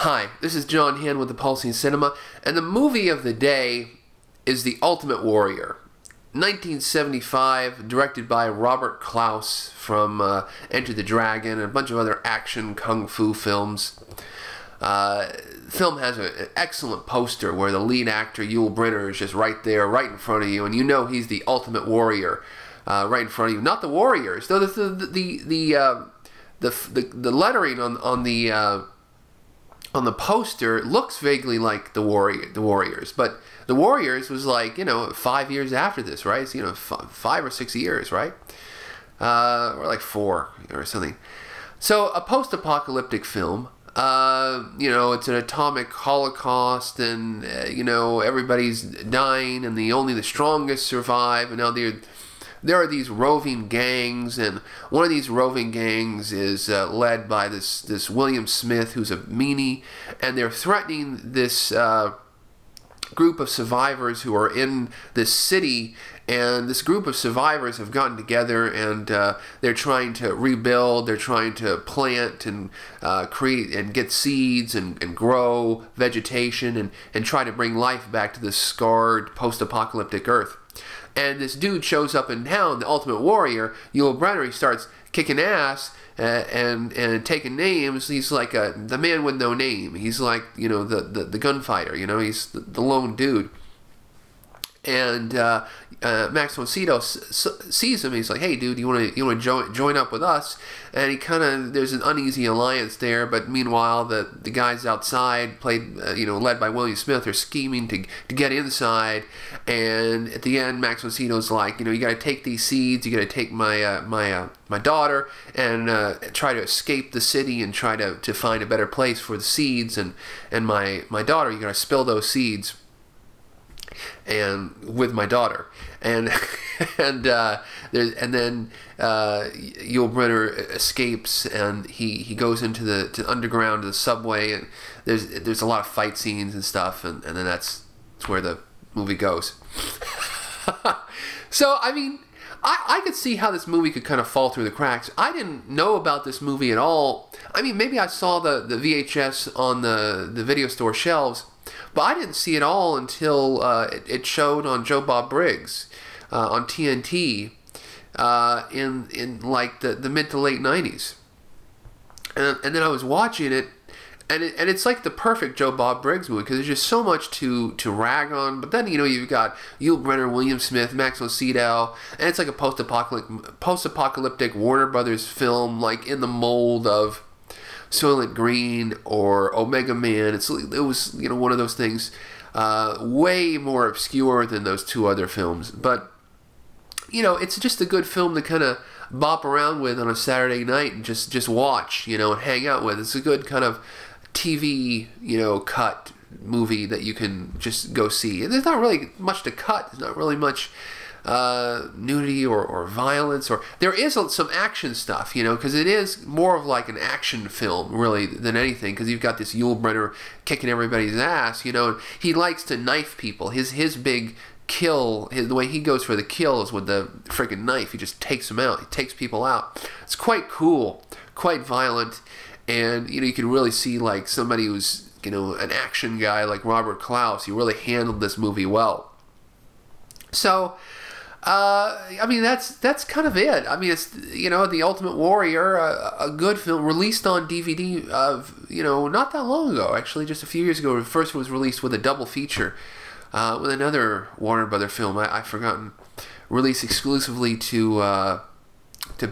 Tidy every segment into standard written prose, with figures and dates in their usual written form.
Hi, this is John Hand with the Pulsing Cinema, and the movie of the day is The Ultimate Warrior. 1975, directed by Robert Klaus from Enter the Dragon and a bunch of other action kung fu films. The film has an excellent poster where the lead actor, Yul Brynner, is just right there, right in front of you, and you know he's the ultimate warrior right in front of you. Not the Warriors, though the lettering on the poster looks vaguely like the Warriors, but the Warriors was like, 5 years after this, right? It's, 5 or 6 years, right? Or like 4 or something. So a post-apocalyptic film. It's an atomic holocaust, and everybody's dying, and only the strongest survive. And now there are these roving gangs, and one of these roving gangs is led by this William Smith, who's a meanie, and they're threatening this group of survivors who are in this city. And this group of survivors have gotten together, and they're trying to rebuild, they're trying to plant and create and get seeds and grow vegetation and try to bring life back to this scarred post-apocalyptic Earth. And this dude shows up in town, the Ultimate Warrior, Yul Brynner. He starts kicking ass and taking names. He's like the man with no name. He's like, the gunfighter, he's the lone dude. And Max von Sydow sees him. He's like, "Hey, dude, you want to join up with us?" And there's an uneasy alliance there. But meanwhile, the guys outside, led by William Smith, are scheming to get inside. And at the end, Max von Sydow's like, you got to take these seeds. You got to take my daughter and try to escape the city and try to find a better place for the seeds and my daughter. You got to spill those seeds. And with my daughter, and then Yul Brynner escapes, and he goes into the underground, the subway, and there's a lot of fight scenes and stuff, and then that's where the movie goes. So I mean, I could see how this movie could kind of fall through the cracks. I didn't know about this movie at all. I mean, maybe I saw the VHS on the video store shelves, but I didn't see it all until it showed on Joe Bob Briggs on TNT in like the mid to late 90s. And then I was watching it, and it's like the perfect Joe Bob Briggs movie because there's just so much to rag on. But then you've got Yul Brynner, William Smith, Max von Sydow, and it's like a post-apocalyptic Warner Brothers film, like in the mold of Soylent Green or Omega Man. It was one of those things, way more obscure than those two other films. But it's just a good film to kind of bop around with on a Saturday night and just watch, and hang out with. It's a good kind of TV, cut movie that you can just go see. And there's not really much to cut. There's not really much nudity or violence, or there is some action stuff, because it is more of like an action film really than anything, because you've got this Yul Brynner kicking everybody's ass, and he likes to knife people. His big kill, the way he goes for the kill is with the freaking knife. He just takes them out. He takes people out. It's quite cool, quite violent, and you can really see like somebody who's an action guy like Robert Klaus. He really handled this movie well. So I mean, that's kind of it. I mean, it's, The Ultimate Warrior, a good film, released on DVD, not that long ago, actually, just a few years ago. First it was released with a double feature with another Warner Brothers film, I've forgotten, released exclusively to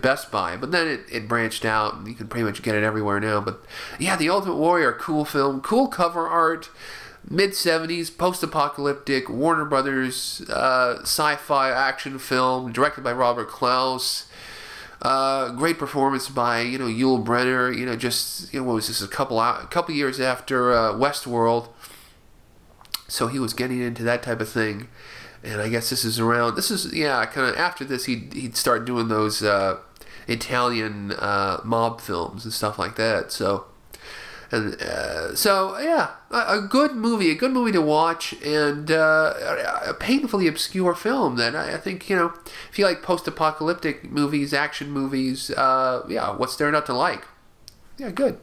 Best Buy, but then it branched out, and you can pretty much get it everywhere now. But yeah, The Ultimate Warrior, cool film, cool cover art, mid-70s, post-apocalyptic, Warner Brothers sci-fi action film, directed by Robert Klaus. Great performance by, Yul Brynner, what was this, a couple years after Westworld. So he was getting into that type of thing. And I guess kind of after this, he'd start doing those Italian mob films and stuff like that. So yeah, a good movie to watch, and a painfully obscure film that I think, if you like post-apocalyptic movies, action movies, yeah, what's there not to like? Yeah, good.